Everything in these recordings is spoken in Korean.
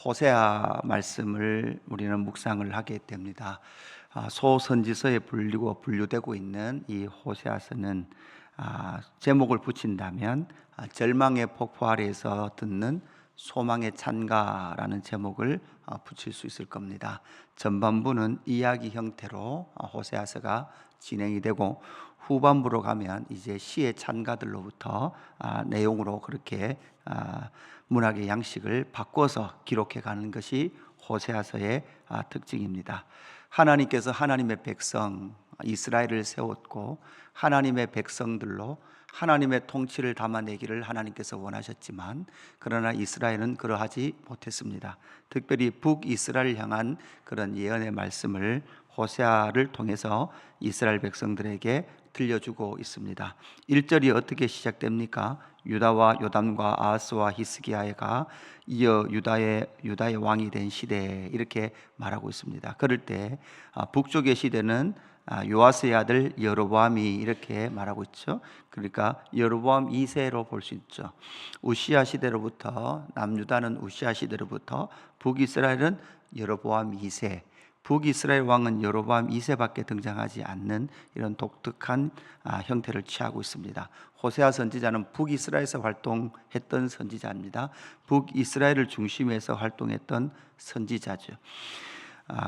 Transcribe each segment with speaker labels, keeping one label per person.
Speaker 1: 호세아 말씀을 우리는 묵상을 하게 됩니다. 소선지서에 분류되고 있는 이 호세아서는 제목을 붙인다면 절망의 폭포 아래에서 듣는 소망의 찬가라는 제목을 붙일 수 있을 겁니다. 전반부는 이야기 형태로 호세아서가 진행이 되고, 후반부로 가면 이제 시의 찬가들로부터 내용으로 그렇게 문학의 양식을 바꿔서 기록해 가는 것이 호세아서의 특징입니다. 하나님께서 하나님의 백성 이스라엘을 세웠고, 하나님의 백성들로 하나님의 통치를 담아내기를 하나님께서 원하셨지만, 그러나 이스라엘은 그러하지 못했습니다. 특별히 북이스라엘을 향한 그런 예언의 말씀을 호세아를 통해서 이스라엘 백성들에게 들려주고 있습니다. 1절이 어떻게 시작됩니까? 유다와 요담과 아하스와 히스기야가 이어 유다의 왕이 된 시대, 이렇게 말하고 있습니다. 그럴 때 북쪽의 시대는 요아스의 아들 여로보암이 이렇게 말하고 있죠. 그러니까 여로보암 2세로 볼 수 있죠. 우시야 시대로부터, 남유다는 우시야 시대로부터, 북이스라엘은 여로보암 2세, 북이스라엘 왕은 여로보암 2세밖에 등장하지 않는 이런 독특한 형태를 취하고 있습니다. 호세아 선지자는 북이스라엘에서 활동했던 선지자입니다. 북이스라엘을 중심에서 활동했던 선지자죠.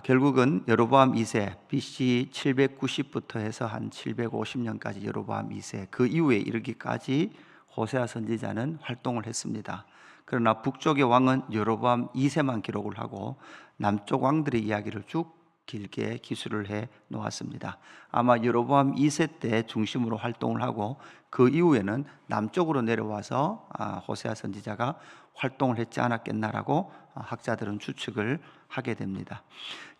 Speaker 1: 결국은 여로보암 2세 BC 790부터 해서 한 750년까지 여로보암 2세, 그 이후에 이르기까지 호세아 선지자는 활동을 했습니다. 그러나 북쪽의 왕은 여로보암 2세만 기록을 하고, 남쪽 왕들의 이야기를 쭉 길게 기술을 해 놓았습니다. 아마 여로보암 2세 때 중심으로 활동을 하고, 그 이후에는 남쪽으로 내려와서 호세아 선지자가 활동을 했지 않았겠나라고 학자들은 추측을 하게 됩니다.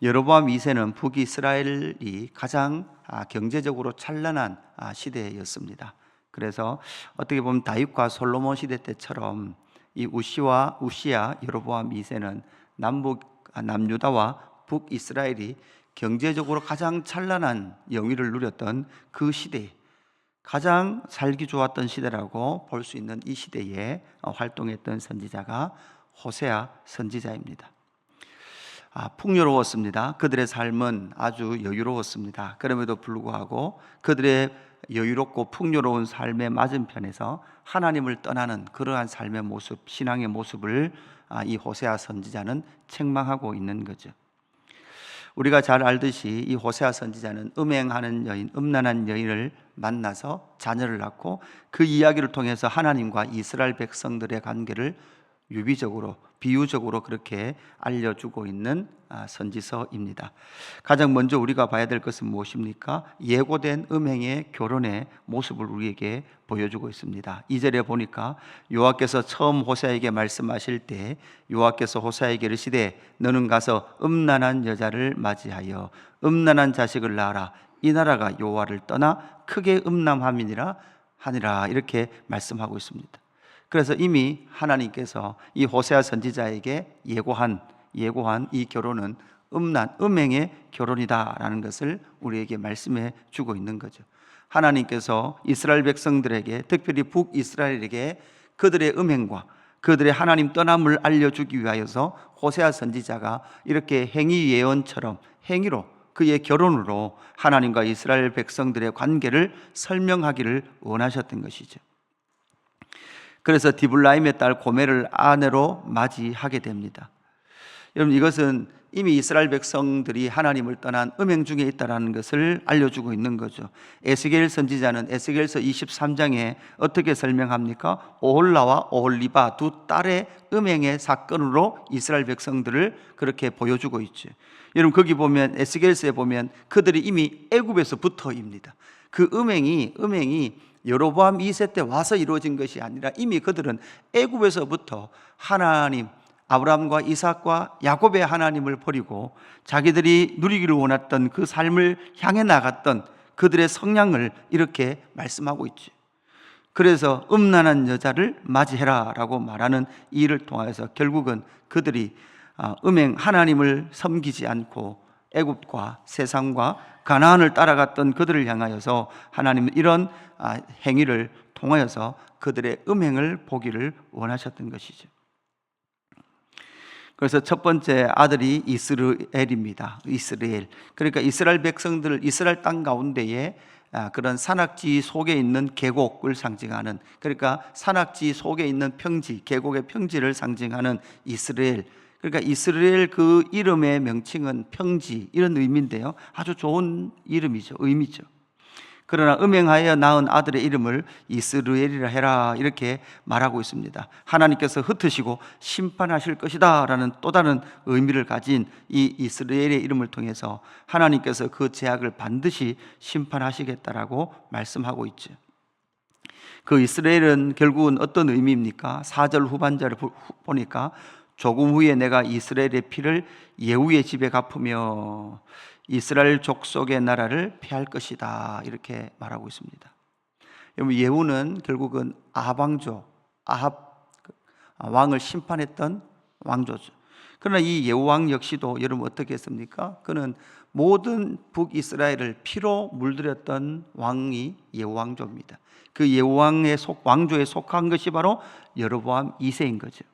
Speaker 1: 여로보암 2세는 북이스라엘이 가장 경제적으로 찬란한 시대였습니다. 그래서 어떻게 보면 다윗과 솔로몬 시대 때처럼 이 우시야 여로보암 2세는 남유다와 북이스라엘이 경제적으로 가장 찬란한 영위를 누렸던 그 시대, 가장 살기 좋았던 시대라고 볼 수 있는 이 시대에 활동했던 선지자가 호세아 선지자입니다. 풍요로웠습니다. 그들의 삶은 아주 여유로웠습니다. 그럼에도 불구하고 그들의 여유롭고 풍요로운 삶의 맞은편에서 하나님을 떠나는 그러한 삶의 모습, 신앙의 모습을 이 호세아 선지자는 책망하고 있는 거죠. 우리가 잘 알듯이 이 호세아 선지자는 음행하는 여인, 음란한 여인을 만나서 자녀를 낳고, 그 이야기를 통해서 하나님과 이스라엘 백성들의 관계를 유비적으로, 비유적으로 그렇게 알려주고 있는 선지서입니다. 가장 먼저 우리가 봐야 될 것은 무엇입니까? 예고된 음행의 결혼의 모습을 우리에게 보여주고 있습니다. 2절에 보니까 여호와께서 처음 호세아에게 말씀하실 때 여호와께서 호세아에게 이르시되 너는 가서 음란한 여자를 맞이하여 음란한 자식을 낳아라. 이 나라가 여호와를 떠나 크게 음란함이니라 하니라, 이렇게 말씀하고 있습니다. 그래서 이미 하나님께서 이 호세아 선지자에게 예고한 이 결혼은 음행의 결혼이다라는 것을 우리에게 말씀해 주고 있는 거죠. 하나님께서 이스라엘 백성들에게, 특별히 북이스라엘에게 그들의 음행과 그들의 하나님 떠남을 알려주기 위하여서 호세아 선지자가 이렇게 행위 예언처럼 행위로, 그의 결혼으로 하나님과 이스라엘 백성들의 관계를 설명하기를 원하셨던 것이죠. 그래서 디블라임의 딸 고멜을 아내로 맞이하게 됩니다. 여러분, 이것은 이미 이스라엘 백성들이 하나님을 떠난 음행 중에 있다는 것을 알려주고 있는 거죠. 에스겔 선지자는 에스겔서 23장에 어떻게 설명합니까? 오홀라와 오홀리바 두 딸의 음행의 사건으로 이스라엘 백성들을 그렇게 보여주고 있죠. 여러분, 거기 보면, 에스겔서에 보면 그들이 이미 애굽에서부터입니다. 그 음행이 여로보암 2세 때 와서 이루어진 것이 아니라 이미 그들은 애굽에서부터 하나님, 아브라함과 이삭과 야곱의 하나님을 버리고 자기들이 누리기를 원했던 그 삶을 향해 나갔던 그들의 성향을 이렇게 말씀하고 있죠. 그래서 음란한 여자를 맞이해라 라고 말하는 이 일을 통해서 결국은 그들이 하나님을 섬기지 않고 애굽과 세상과 가나안을 따라갔던 그들을 향하여서 하나님은 이런 행위를 통하여서 그들의 음행을 보기를 원하셨던 것이죠. 그래서 첫 번째 아들이 이스라엘입니다. 이스라엘. 그러니까 이스라엘 백성들, 이스라엘 땅 가운데에 그런 산악지 속에 있는 계곡을 상징하는, 그러니까 산악지 속에 있는 평지, 계곡의 평지를 상징하는 이스라엘. 그러니까 이스라엘 그 이름의 명칭은 평지, 이런 의미인데요. 아주 좋은 이름이죠. 의미죠. 그러나 음행하여 낳은 아들의 이름을 이스라엘이라 해라, 이렇게 말하고 있습니다. 하나님께서 흩으시고 심판하실 것이다 라는 또 다른 의미를 가진 이 이스라엘의 이름을 통해서 하나님께서 그 죄악을 반드시 심판하시겠다라고 말씀하고 있죠. 그 이스라엘은 결국은 어떤 의미입니까? 4절 후반절을 보니까 조금 후에 내가 이스라엘의 피를 예후의 집에 갚으며 이스라엘 족속의 나라를 폐할 것이다, 이렇게 말하고 있습니다. 여러분, 예후는 결국은 아합 왕을 심판했던 왕조죠. 그러나 이 예후 왕 역시도 여러분 어떻게 했습니까? 그는 모든 북이스라엘을 피로 물들였던 왕이 예후 왕조입니다. 그 예후 왕의 왕조에 속한 것이 바로 여로보암 2세인 거죠.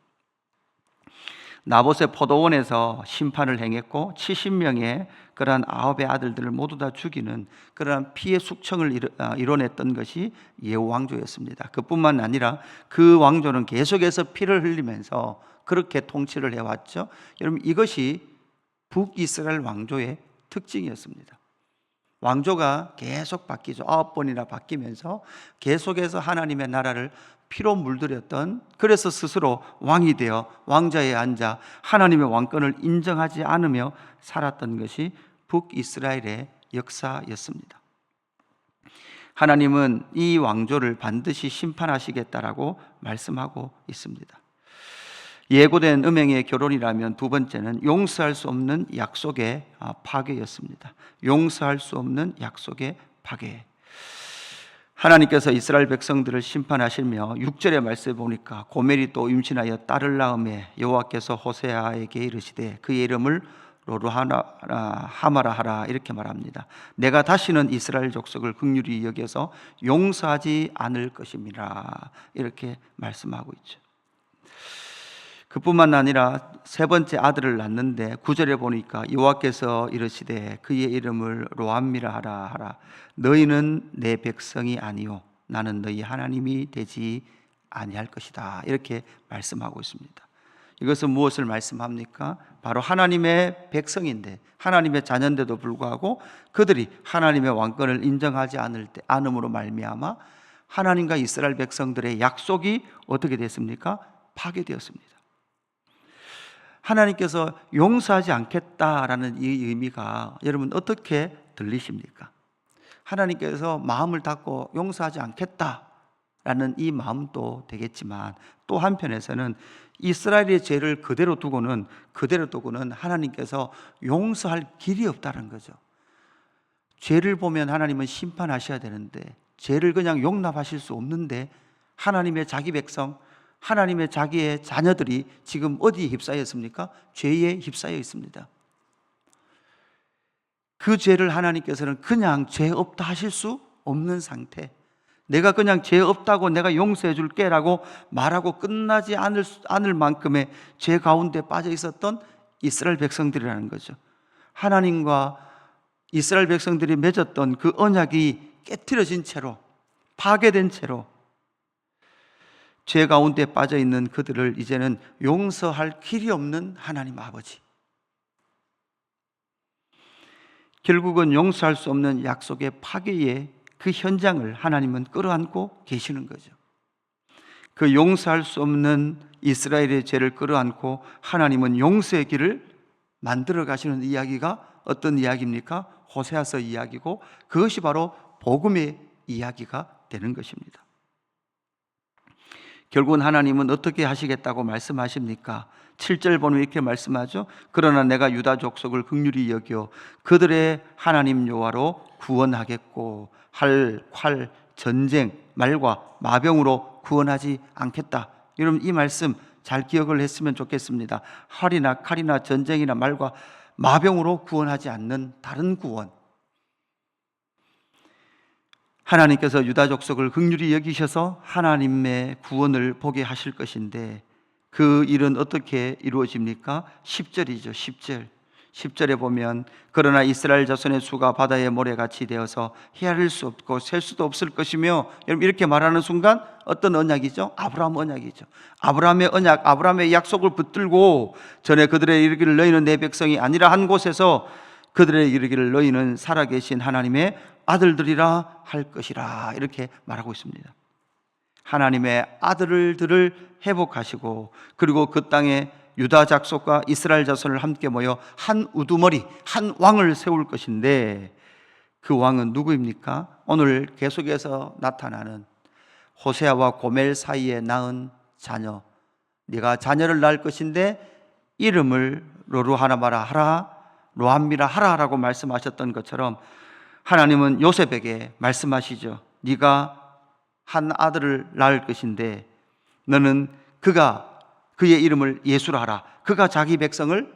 Speaker 1: 나봇의 포도원에서 심판을 행했고 70명의 그러한 아합의 아들들을 모두 다 죽이는 그러한 피의 숙청을 이뤄냈던 것이 예후 왕조였습니다. 그뿐만 아니라 그 왕조는 계속해서 피를 흘리면서 그렇게 통치를 해왔죠. 여러분, 이것이 북이스라엘 왕조의 특징이었습니다. 왕조가 계속 바뀌죠. 9번이나 바뀌면서 계속해서 하나님의 나라를 피로 물들였던, 그래서 스스로 왕이 되어 왕자에 앉아 하나님의 왕권을 인정하지 않으며 살았던 것이 북이스라엘의 역사였습니다. 하나님은 이 왕조를 반드시 심판하시겠다라고 말씀하고 있습니다. 예고된 음행의 결혼이라면 두 번째는 용서할 수 없는 약속의 파괴였습니다. 용서할 수 없는 약속의 파괴. 하나님께서 이스라엘 백성들을 심판하시며 6절의 말씀에 보니까 고멜이 또 임신하여 딸을 낳음에 여호와께서 호세아에게 이르시되 그의 이름을 로루하마라 하라, 이렇게 말합니다. 내가 다시는 이스라엘 족속을 긍휼히 여겨서 용서하지 않을 것임이라, 이렇게 말씀하고 있죠. 그뿐만 아니라 세 번째 아들을 낳는데 9절에 보니까 여호와께서 이르시되 그의 이름을 로암미라 하라. 너희는 내 백성이 아니요 나는 너희 하나님이 되지 아니할 것이다, 이렇게 말씀하고 있습니다. 이것은 무엇을 말씀합니까? 바로 하나님의 백성인데, 하나님의 자녀인데도 불구하고 그들이 하나님의 왕권을 인정하지 않음으로 말미암아 하나님과 이스라엘 백성들의 약속이 어떻게 됐습니까? 파괴되었습니다. 하나님께서 용서하지 않겠다라는 이 의미가 여러분 어떻게 들리십니까? 하나님께서 마음을 닫고 용서하지 않겠다라는 이 마음도 되겠지만, 또 한편에서는 이스라엘의 죄를 그대로 두고는 하나님께서 용서할 길이 없다는 거죠. 죄를 보면 하나님은 심판하셔야 되는데 죄를 그냥 용납하실 수 없는데 하나님의 자기 백성, 하나님의 자기의 자녀들이 지금 어디에 휩싸여 있습니까? 죄에 휩싸여 있습니다. 그 죄를 하나님께서는 그냥 죄 없다 하실 수 없는 상태, 내가 그냥 죄 없다고 내가 용서해 줄게 라고 말하고 끝나지 않을 만큼의 죄 가운데 빠져 있었던 이스라엘 백성들이라는 거죠. 하나님과 이스라엘 백성들이 맺었던 그 언약이 깨트려진 채로, 파괴된 채로 죄 가운데 빠져 있는 그들을 이제는 용서할 길이 없는 하나님 아버지, 결국은 용서할 수 없는 약속의 파괴의 그 현장을 하나님은 끌어안고 계시는 거죠. 그 용서할 수 없는 이스라엘의 죄를 끌어안고 하나님은 용서의 길을 만들어 가시는 이야기가 어떤 이야기입니까? 호세아서 이야기고, 그것이 바로 복음의 이야기가 되는 것입니다. 결국은 하나님은 어떻게 하시겠다고 말씀하십니까? 7절 보면 이렇게 말씀하죠. 그러나 내가 유다 족속을 긍휼히 여겨 그들의 하나님 여호와로 구원하겠고 활, 전쟁, 말과 마병으로 구원하지 않겠다. 여러분, 이 말씀 잘 기억을 했으면 좋겠습니다. 활이나 칼이나 전쟁이나 말과 마병으로 구원하지 않는 다른 구원, 하나님께서 유다 족속을 긍휼히 여기셔서 하나님의 구원을 보게 하실 것인데, 그 일은 어떻게 이루어집니까? 10절이죠. 10절에 보면 그러나 이스라엘 자손의 수가 바다의 모래같이 되어서 헤아릴 수 없고 셀 수도 없을 것이며, 여러분 이렇게 말하는 순간 어떤 언약이죠? 아브라함 언약이죠. 아브라함의 언약, 아브라함의 약속을 붙들고 전에 그들의 이르기를 너희는 내 백성이 아니라 한 곳에서 그들의 이르기를 너희는 살아계신 하나님의 아들들이라 할 것이라, 이렇게 말하고 있습니다. 하나님의 아들들을 회복하시고, 그리고 그 땅에 유다 족속과 이스라엘 자손을 함께 모여 한 우두머리, 한 왕을 세울 것인데, 그 왕은 누구입니까? 오늘 계속해서 나타나는 호세아와 고멜 사이에 낳은 자녀, 네가 자녀를 낳을 것인데 이름을 로루하나마라 하라, 로암미라 하라라고 말씀하셨던 것처럼 하나님은 요셉에게 말씀하시죠. 네가 한 아들을 낳을 것인데 너는 그의 이름을 예수라 하라. 그가 자기 백성을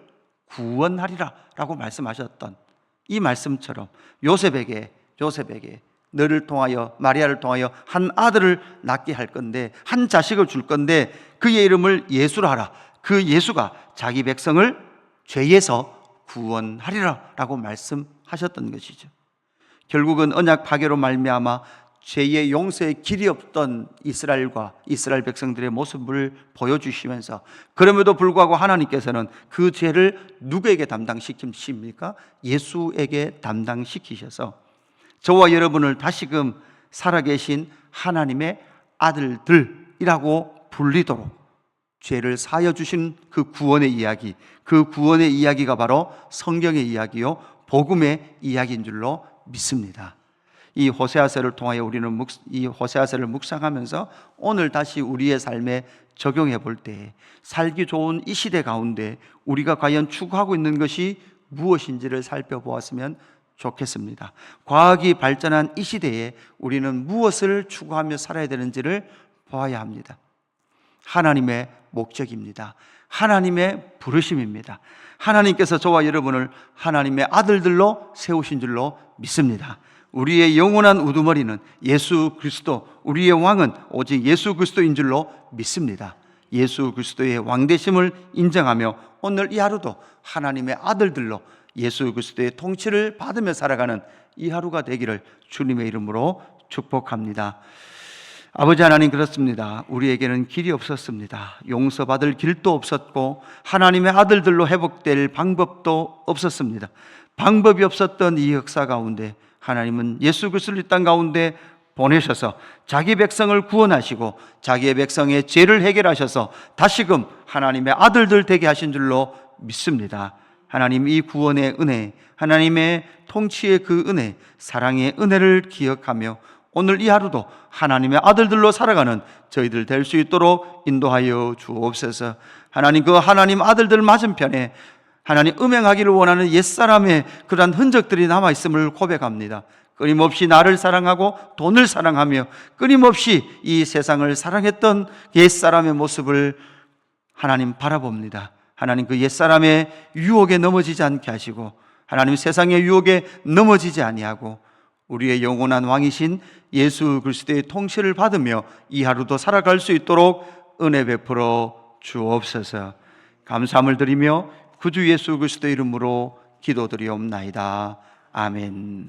Speaker 1: 구원하리라 라고 말씀하셨던 이 말씀처럼 요셉에게 너를 통하여, 마리아를 통하여 한 아들을 낳게 할 건데, 한 자식을 줄 건데 그의 이름을 예수라 하라. 그 예수가 자기 백성을 죄에서 구원하리라 라고 말씀하셨던 것이죠. 결국은 언약 파괴로 말미암아 죄의 용서의 길이 없던 이스라엘과 이스라엘 백성들의 모습을 보여주시면서, 그럼에도 불구하고 하나님께서는 그 죄를 누구에게 담당시키십니까? 예수에게 담당시키셔서 저와 여러분을 다시금 살아계신 하나님의 아들들이라고 불리도록 죄를 사하여 주신 그 구원의 이야기, 그 구원의 이야기가 바로 성경의 이야기요, 복음의 이야기인 줄로 믿습니다. 이 호세아서를 통하여 우리는 이 호세아서를 묵상하면서 오늘 다시 우리의 삶에 적용해 볼 때, 살기 좋은 이 시대 가운데 우리가 과연 추구하고 있는 것이 무엇인지를 살펴보았으면 좋겠습니다. 과학이 발전한 이 시대에 우리는 무엇을 추구하며 살아야 되는지를 보아야 합니다. 하나님의 목적입니다. 하나님의 부르심입니다. 하나님께서 저와 여러분을 하나님의 아들들로 세우신 줄로 믿습니다. 우리의 영원한 우두머리는 예수 그리스도, 우리의 왕은 오직 예수 그리스도인 줄로 믿습니다. 예수 그리스도의 왕되심을 인정하며 오늘 이 하루도 하나님의 아들들로 예수 그리스도의 통치를 받으며 살아가는 이 하루가 되기를 주님의 이름으로 축복합니다. 아버지 하나님, 그렇습니다. 우리에게는 길이 없었습니다. 용서받을 길도 없었고 하나님의 아들들로 회복될 방법도 없었습니다. 방법이 없었던 이 역사 가운데 하나님은 예수 그리스도를 이 땅 가운데 보내셔서 자기 백성을 구원하시고 자기의 백성의 죄를 해결하셔서 다시금 하나님의 아들들 되게 하신 줄로 믿습니다. 하나님, 이 구원의 은혜, 하나님의 통치의 그 은혜, 사랑의 은혜를 기억하며 오늘 이 하루도 하나님의 아들들로 살아가는 저희들 될 수 있도록 인도하여 주옵소서. 하나님, 그 하나님 아들들 맞은편에 하나님 음행하기를 원하는 옛사람의 그러한 흔적들이 남아있음을 고백합니다. 끊임없이 나를 사랑하고 돈을 사랑하며 끊임없이 이 세상을 사랑했던 옛사람의 모습을 하나님 바라봅니다. 하나님, 그 옛사람의 유혹에 넘어지지 않게 하시고 하나님 세상의 유혹에 넘어지지 아니하고 우리의 영원한 왕이신 예수 그리스도의 통치를 받으며 이 하루도 살아갈 수 있도록 은혜 베풀어 주옵소서. 감사함을 드리며 구주 예수 그리스도의 이름으로 기도드리옵나이다. 아멘.